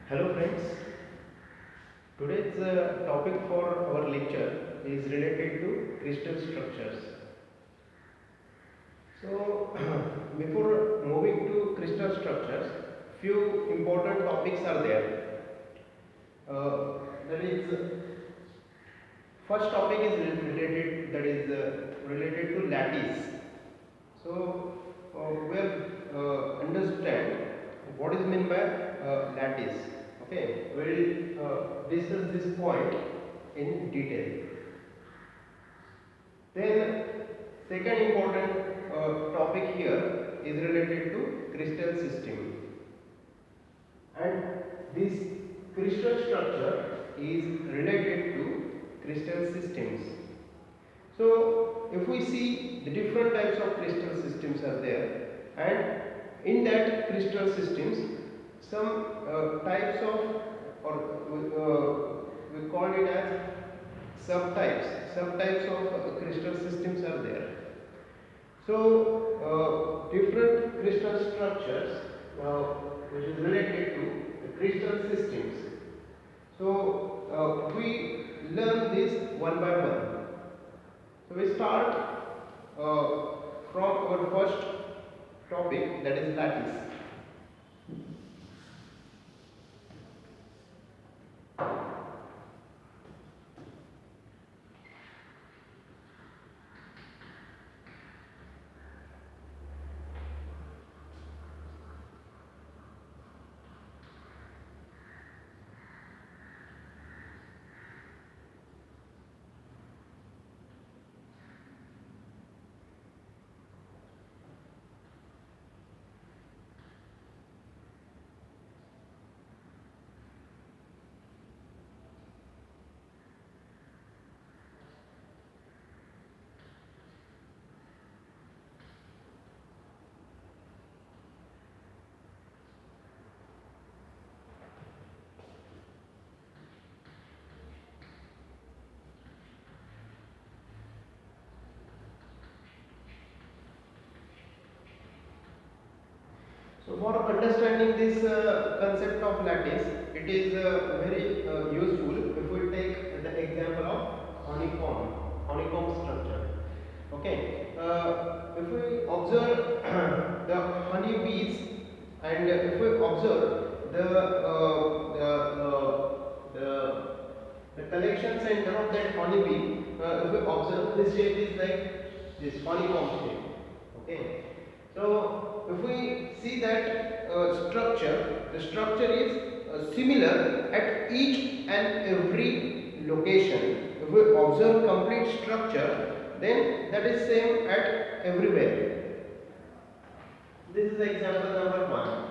Hello friends, today's topic for our lecture is related to crystal structures. So before moving to crystal structures, few important topics are there. That is, first topic is related to lattice. So we'll understand what is meant by lattice. Okay, we'll discuss this point in detail. Then second important topic here is related to crystal system, and this crystal structure is related to crystal systems. So if we see the different types of crystal systems are there, and in that crystal systems some types of, or we call it as subtypes of crystal systems are there. So different crystal structures which is related to the crystal systems. So we learn this one by one. So we start from our first topic, that is lattice. So for understanding this concept of lattice, it is very useful if we take the example of honeycomb structure. Okay, if we observe the honey bees, and if we observe the collection center of that honeybee, if we observe, this shape is like this honeycomb shape. Okay, so if we see that structure, the structure is similar at each and every location. If we observe complete structure, then that is same at everywhere. This is example number 1.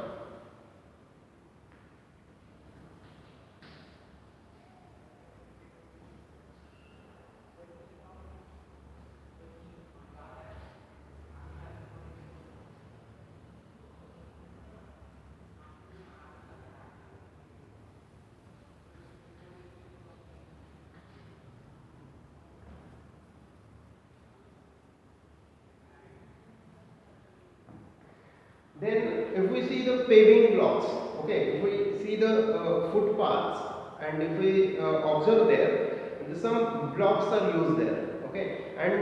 Then if we see the paving blocks, okay, if we see the footpaths, and if we observe there, some blocks are used there, okay, and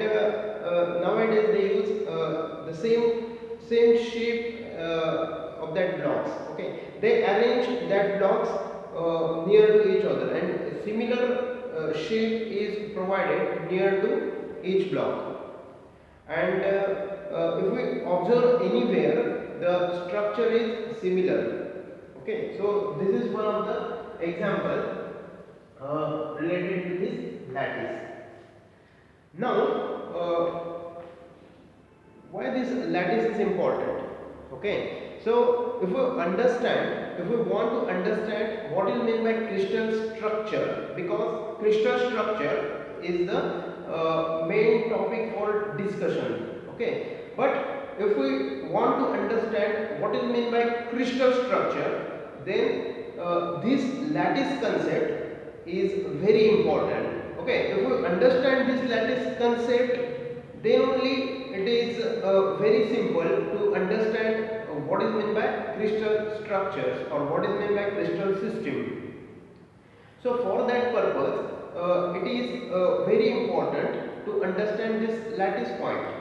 nowadays they use the same shape of that blocks, okay, they arrange that blocks near to each other, and similar shape is provided near to each block. And if we observe anywhere, the structure is similar. Okay, so this is one of the example related to this lattice. Now, why this lattice is important? Okay, so if we want to understand what is meant by crystal structure, because crystal structure is the main topic for discussion. Okay, but if we want to understand what is meant by crystal structure, then this lattice concept is very important. Okay, if we understand this lattice concept, then only it is very simple to understand what is meant by crystal structures or what is meant by crystal system. So for that purpose, it is very important to understand this lattice point.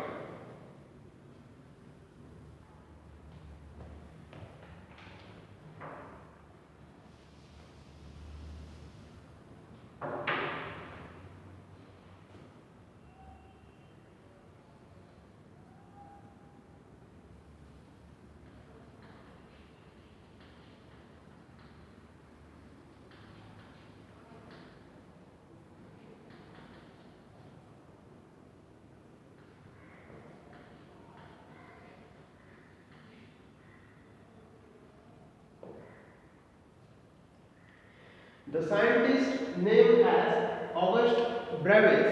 The scientist named as August Brevis,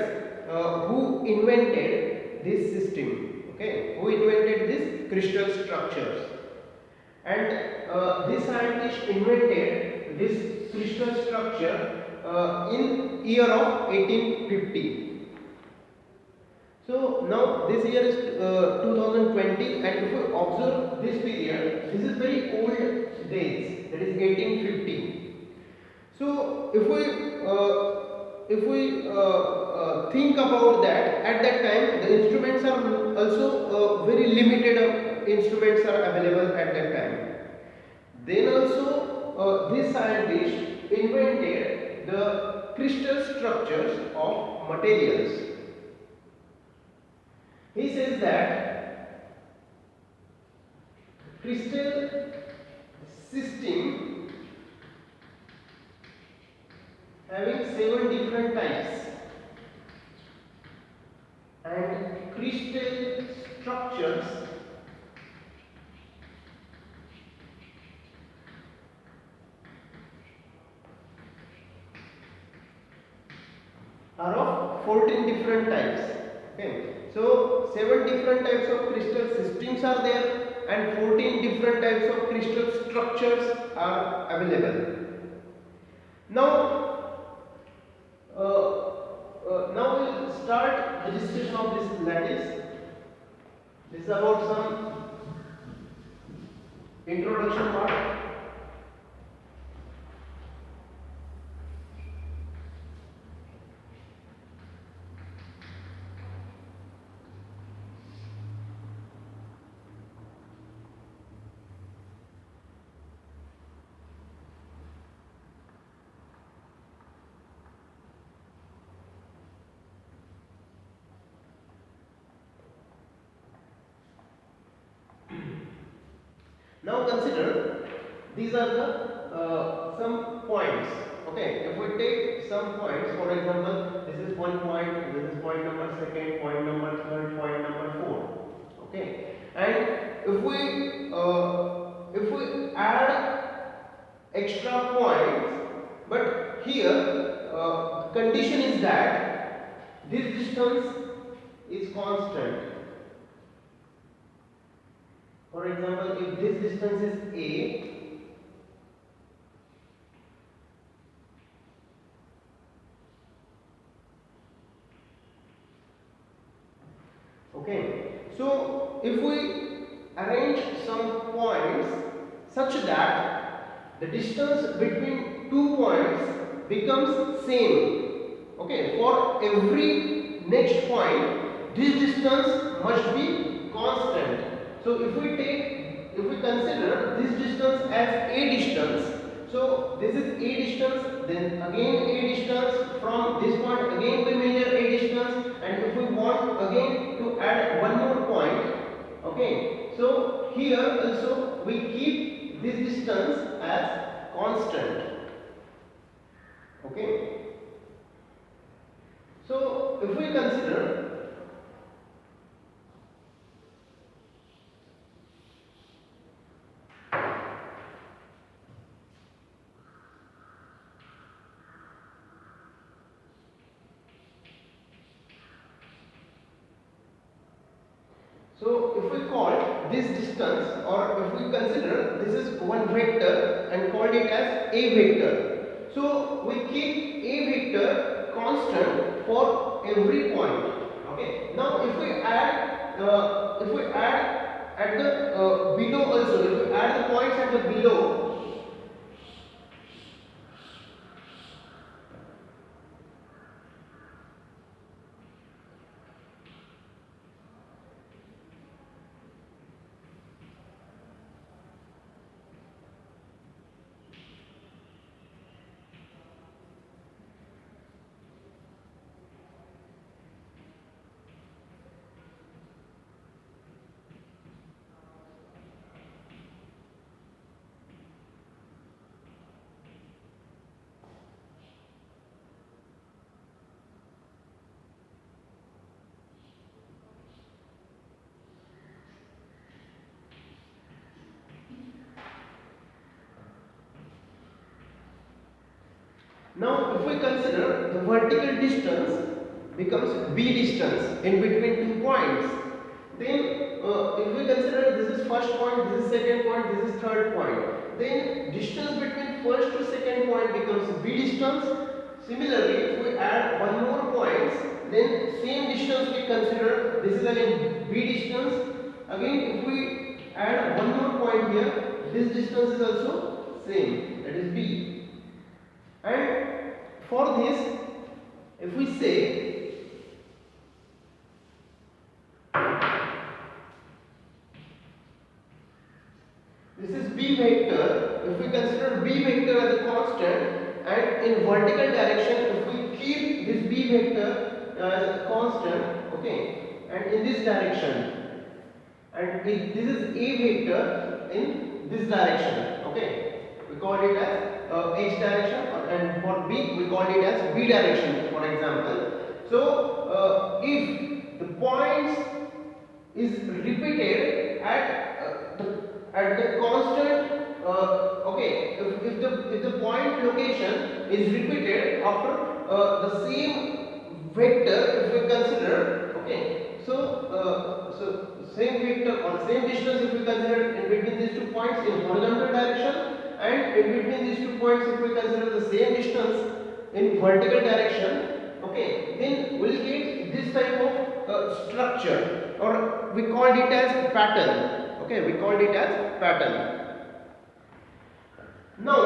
who invented this system, okay, who invented these crystal structures, and this scientist invented this crystal structure in year of 1850. So now this year is 2020, and if we observe this period, this is very old days, that is 1850. So if we think about that, at that time the instruments are also very limited instruments are available at that time. Then also this scientist invented the crystal structures of materials. He says that crystal system having 7 different types and crystal structures are of 14 different types. Okay, so 7 different types of crystal systems are there and 14 different types of crystal structures are available. Now we'll start the discussion of this lattice. This is about some introduction part. Now consider these are the some points. Okay, if we take some points, for example, this is one point, this is point number second, point number third, point number 4. Okay, and if we add extra points, but here condition is that this distance is constant. For example, if this distance is A, okay, so if we arrange some points such that the distance between 2 points becomes same, okay, for every next point this distance must be constant. So if we consider this distance as a distance, so this is a distance, then again a distance, from this point again we measure a distance, and if we want again to add one more point, okay, so here also we keep this distance as constant. Okay, so if we consider so if we call this distance, or if we consider this is one vector and called it as a vector, so we keep a vector constant for every point. Okay, now if we add at the below also, if to the below. Now, if we consider the vertical distance becomes b distance in between 2 points, then if we consider this is first point, this is second point, this is third point, then distance between first to second point becomes b distance. Similarly, if we add one more points, then same distance we consider, this is again b distance. Again, if we add one more point here, this distance is also same, that is b. And for this, if we say this is b vector, if we consider b vector as a constant, and in vertical direction, if we keep this b vector as a constant, okay, and in this direction, and this is a vector in this direction, okay, we call it as x direction, and for b we call it as b direction, for example. So if the points is repeated at the constant, okay, if the point location is repeated after the same vector, if we consider, okay, so same vector or same distance if we consider in between these 2 points in horizontal direction, and in between these 2 points if we consider the same distance in vertical direction, okay, then we'll get this type of structure, or we called it as pattern, okay, we called it as pattern. Now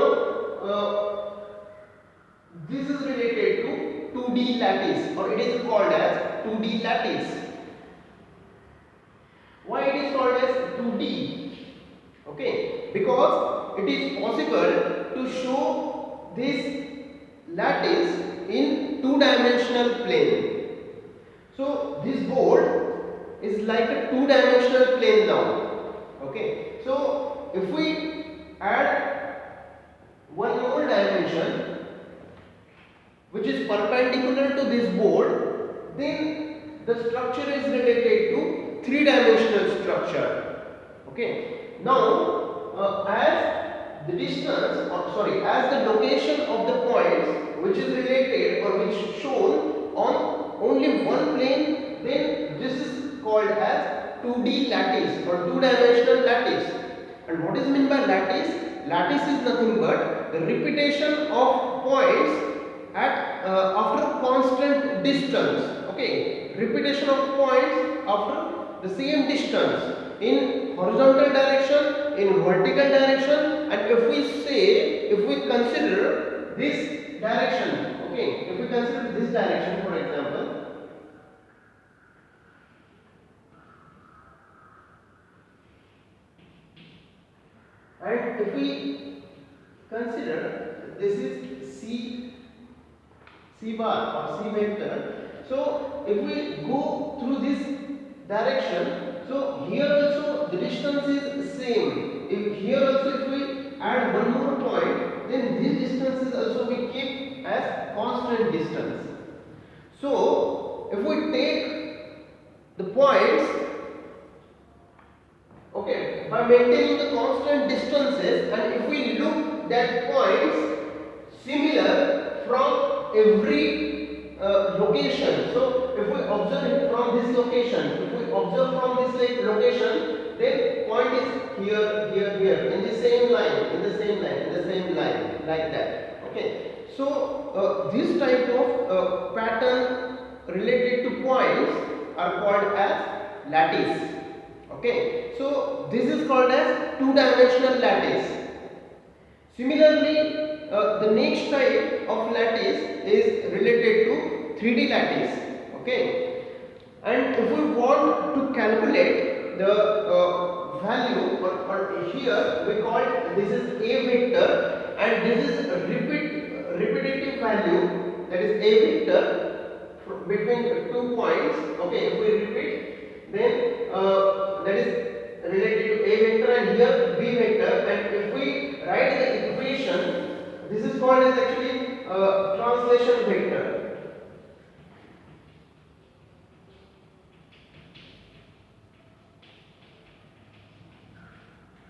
this is related to 2D lattice, or it is called as 2D lattice. Why it is called as 2D? Okay, because it is possible to show this lattice in two-dimensional plane. So this board is like a two-dimensional plane now. Okay, so if we add one more dimension which is perpendicular to this board, then the structure is related to three-dimensional structure. Okay, now as the distance, or sorry, as the location of the points which is related or which is shown on only one plane, then this is called as 2D lattice or two-dimensional lattice. And what is meant by lattice? Lattice is nothing but the repetition of points at after constant distance. Okay, repetition of points after the same distance in horizontal direction, in vertical direction, and if we consider this direction, okay, if we consider this direction, for example, and if we consider this is C bar or C vector, so if we go through this direction, so here also the distance is same. If here also if we add one more point, then this distance is also we keep as constant distance. So if we take the points, okay, by maintaining the constant distances, and if we look at points similar from every location, so if we observe it from this location, if we observe from this location, then point is here, in the same line, like that. Okay, so this type of pattern related to points are called as lattice. Okay, so this is called as two-dimensional lattice. Similarly, the next type of lattice is related to 3D lattice. Okay, and if we want to calculate the value, or here we call this is a vector, and this is a repetitive value, that is a vector between 2 points. Okay, if we repeat, then that is related to a vector, and here b vector, and if we write the equation, this is called as actually translation vector.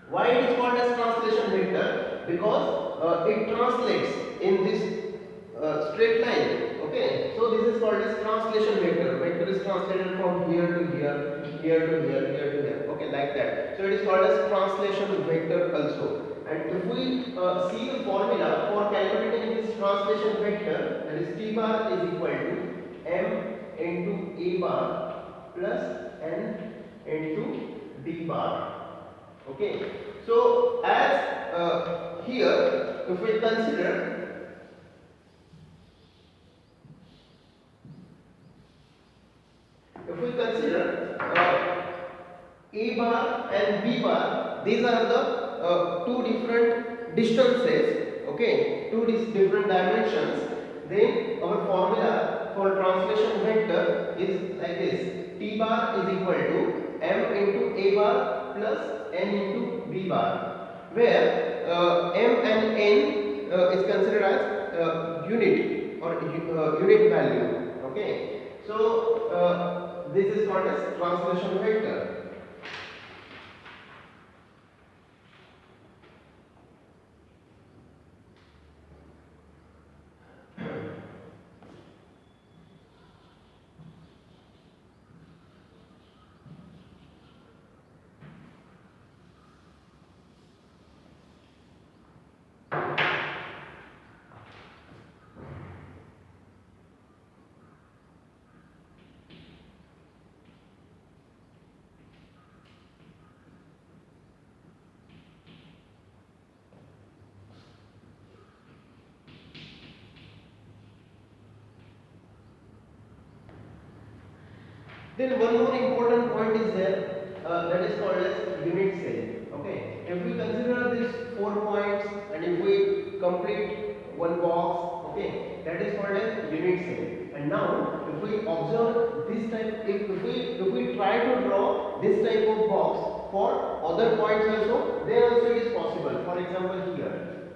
Why it is called as translation vector? Because it translates in this straight line. Okay, so this is called as translation vector. Vector is translated from here to here, here to here, here to here. Okay, like that. So it is called as translation vector also. And if we see the formula for calculating this translation vector, that is t bar is equal to m into a bar plus n into d bar. Okay, so as here, if we consider A bar and B bar, these are the two different distances, okay, two different dimensions, then our formula for translation vector is like this: T bar is equal to M into A bar plus N into B bar, where M and N is considered as unit or unit value, okay. So this is called as translation vector. Then one more important point is there, that is called as unit cell. Okay, if we consider these 4 points and if we complete one box, okay, that is called as unit cell. And now, if we observe this type, if we try to draw this type of box for other points also, then also it is possible. For example, here.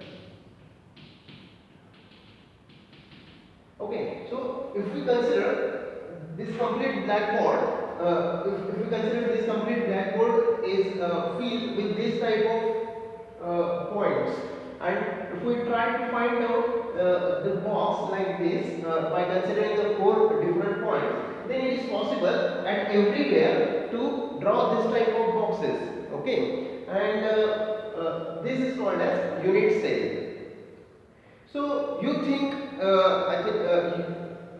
Okay, so if we consider this complete blackboard, if we consider this complete blackboard is filled with this type of points, and if we try to find out the box like this by considering the 4 different points, then it is possible at everywhere to draw this type of boxes. Okay, and this is called as unit cell. So you think, I think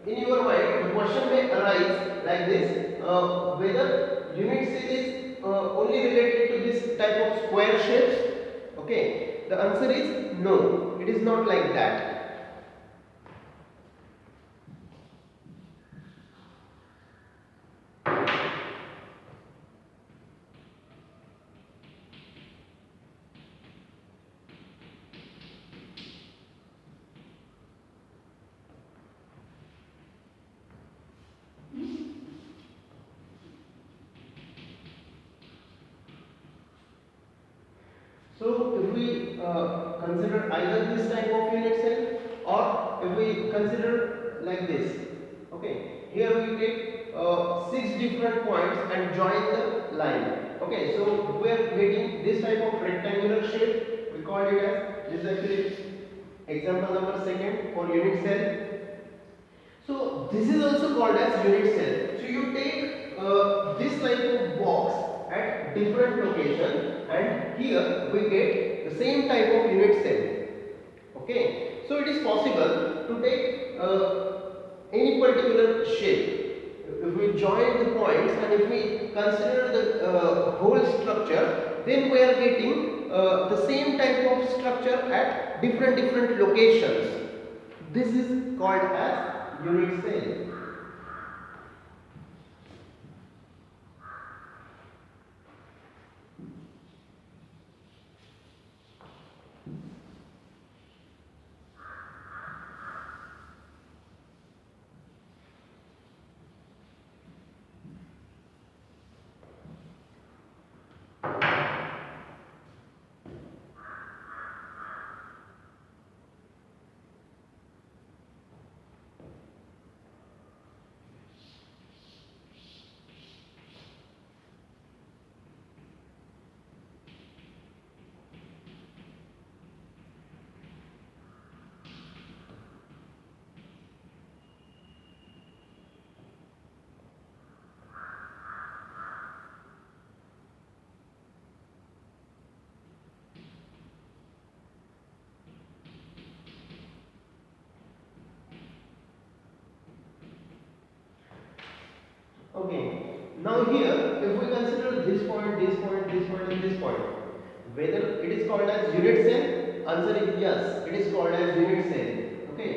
in your mind the question may arise like this, whether unit cell is only related to this type of square shapes. Okay, the answer is no, it is not like that. So if we consider either this type of unit cell, or if we consider like this, okay, here we take 6 different points and join the line. Okay, so we are getting this type of rectangular shape. We call it as, this is actually example number 2 for unit cell. So this is also called as unit cell. So you take this type of box at different location, and here we get the same type of unit cell. Okay, so it is possible to take any particular shape if we join the points and if we consider the whole structure, then we are getting the same type of structure at different locations. This is called as unit cell. Okay, now here if we consider this point, this point, this point and this point, whether it is called as unit cell, answer is yes, it is called as unit cell. Okay,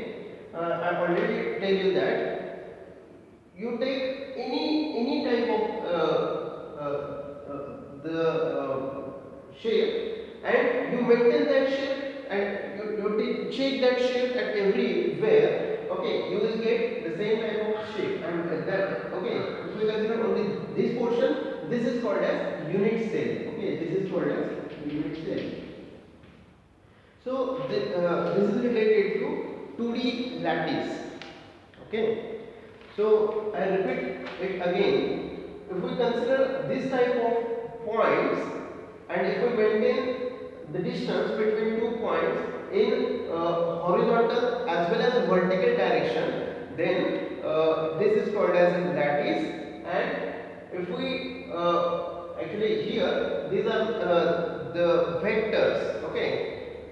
I already tell you that you take any type of the shape and you maintain that shape and you check that shape at everywhere. Okay, you will get the same type of shape and that. Okay, if we consider only this portion, this is called as unit cell. Okay, this is called as unit cell. So this is related to 2D lattice. Okay, so I repeat it again. If we consider this type of points and if we maintain the distance between 2 points in horizontal as well as vertical direction, then this is called as lattice. And if we actually here these are the vectors. Okay,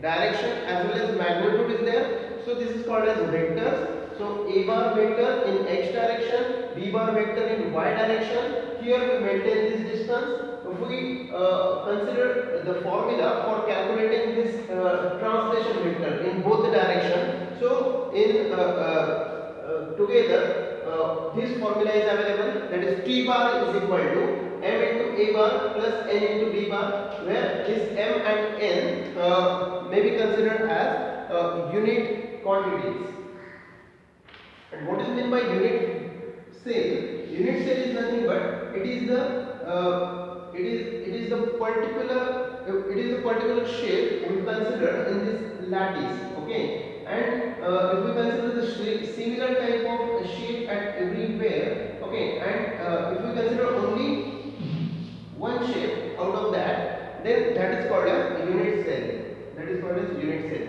direction as well as magnitude is there, so this is called as vectors. So A bar vector in x direction, B bar vector in y direction. Here we maintain this distance. If we consider the formula for calculating this translation vector in both the direction, so in together this formula is available, that is T bar is equal to m into A bar plus n into B bar, where this m and n may be considered as unit quantities. And what is meant by unit cell? Unit cell is nothing but it is the particular shape we consider in this lattice. Okay, and if we consider the similar type of shape at everywhere. Okay, and if we consider only one shape out of that, then that is called as unit cell. That is called as unit cell.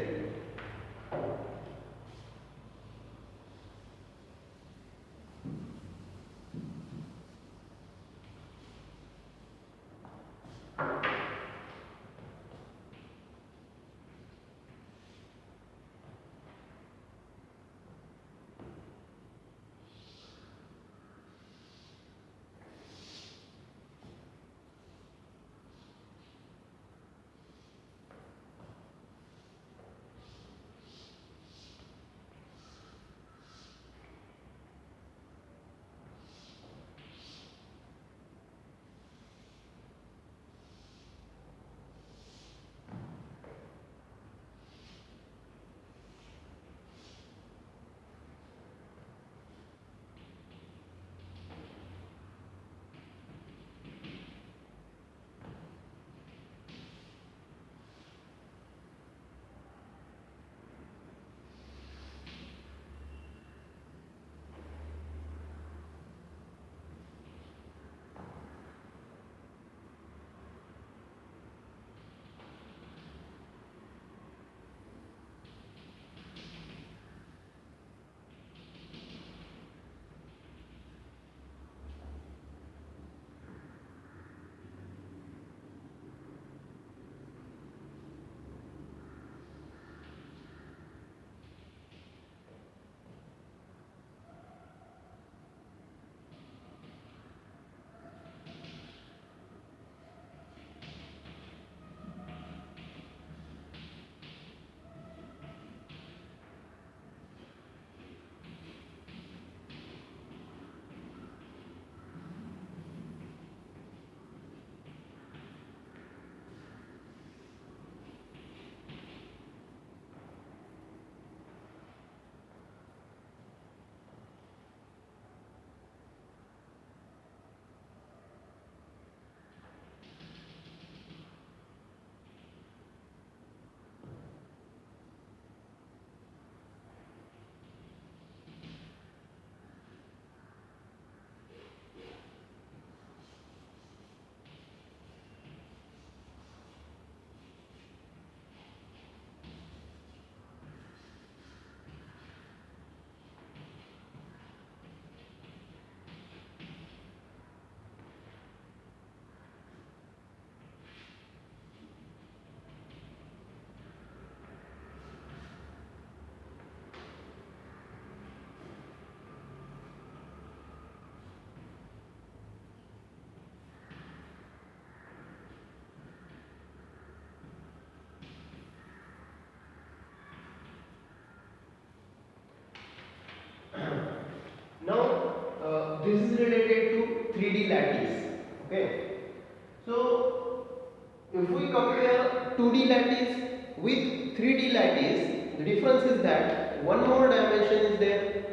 if we compare 2D lattice with 3D lattice, the difference is that one more dimension is there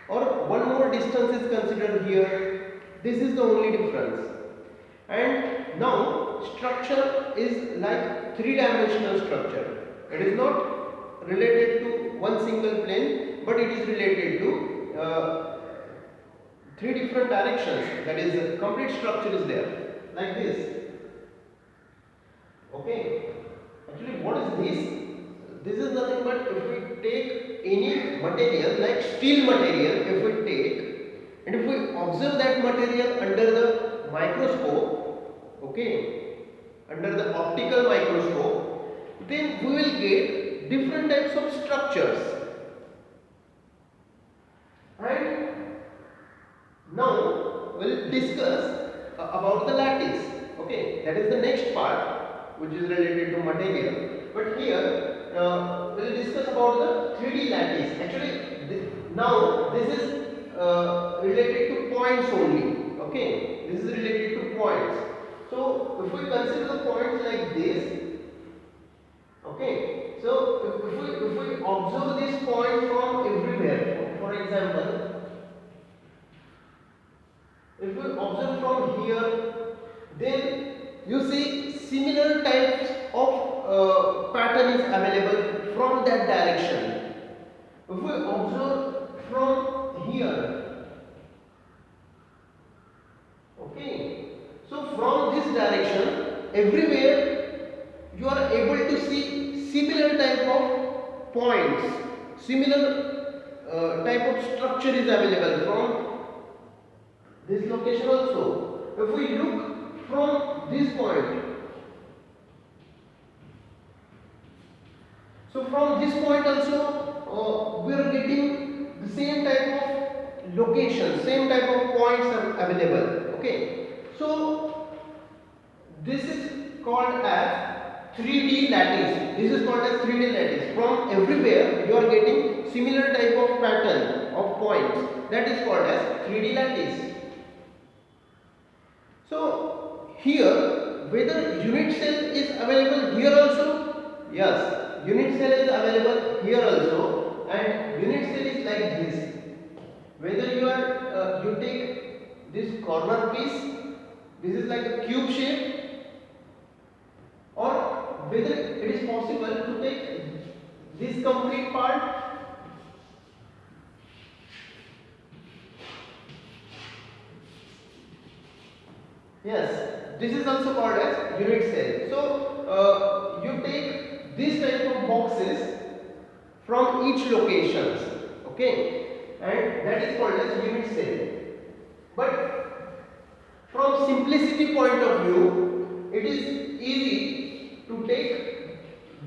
or one more distance is considered here. This is the only difference. And now structure is like three-dimensional structure. It is not related to one single plane, but it is related to three different directions. That is, a complete structure is there like this. Okay, actually what is this? This is nothing but if we take any material like steel material, if we take and if we observe that material under the microscope, okay, under the optical microscope, then we will get different types of structures. And now we will discuss about the lattice. Okay, that is the next part which is related to material. But here we will discuss about the 3D lattice. Actually, now this is related to points only. Okay, this is related to points. So if we consider the points like this, okay. So if we observe this point from everywhere, for example, if we observe from here, then you see similar types of pattern is available from that direction. If we observe from here, okay, so from this direction, everywhere you are able to see similar type of points, similar type of structure is available from this location also. If we look from this point, so from this point also we are getting the same type of location, same type of points are available. Okay, so this is called as 3D lattice. This is called as 3D lattice. From everywhere you are getting similar type of pattern of points. That is called as 3D lattice. So here, whether unit cell is available here also? Yes, unit cell is available here also, and unit cell is like this. Whether you take this corner piece, this is like a cube shape, or whether it is possible to take this complete part. Yes, this is also called as unit cell. So you take this type of boxes from each locations, okay, and that is called as unit cell. But from simplicity point of view, it is easy to take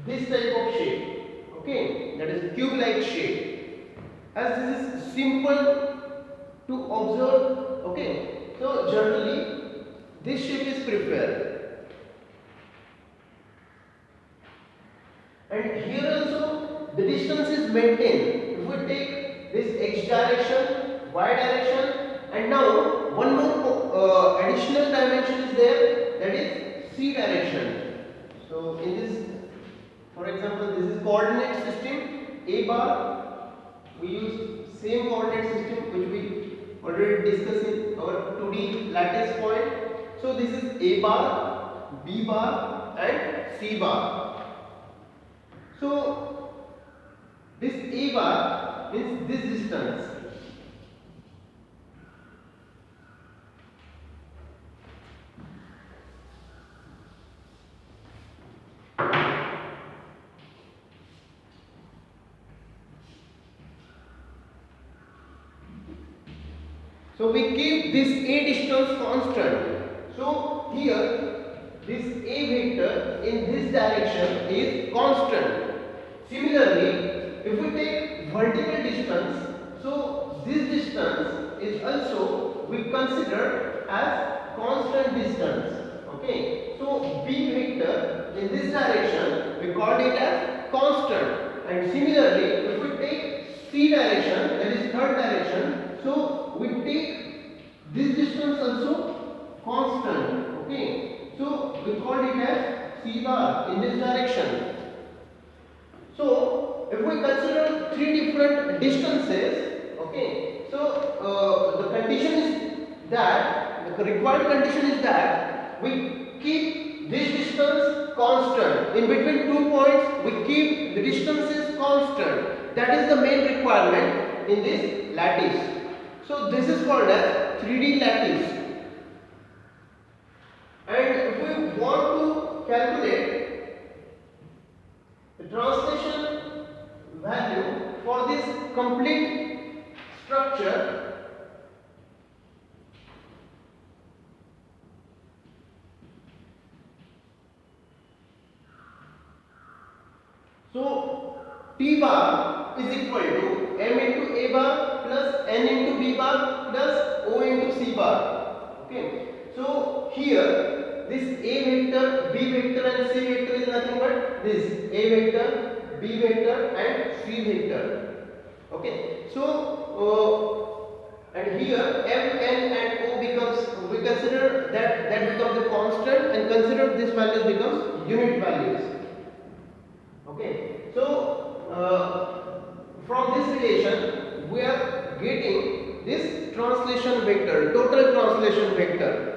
this type of shape, okay, that is cube-like shape, as this is simple to observe, okay. So generally this shape is preferred. And here also the distance is maintained. If we take this x direction, y direction, and now one more additional dimension is there, that is c direction. So in this, for example, this is coordinate system a bar. We use same coordinate system which we already discussed in our 2D lattice point. So this is A bar, B bar and C bar. So this A bar means this distance. So we keep this A distance constant. So here this A vector in this direction is constant. Similarly, if we take vertical distance, so this distance is also we consider as constant distance. Okay, so B vector in this direction we called it as constant. And similarly, if we take C direction, that is third direction, so we take this distance also constant. Okay, So we call it as C bar in this direction. So if we consider three different distances, okay, so the condition is that the required condition is that we keep this distance constant. In between 2 points, we keep the distances constant. That is the main requirement in this lattice. So this is called as 3D lattice. And if we want to calculate the translation value for this complete structure, so P bar is equal to M into A bar plus N into B bar plus O into C bar. Okay. So here this A vector, B vector and C vector is nothing but this A vector, B vector and C vector. Okay. So and here M, N and O becomes, we consider that becomes a constant, and consider this values becomes unit values. Okay, so from this relation we are getting this translation vector, total translation vector.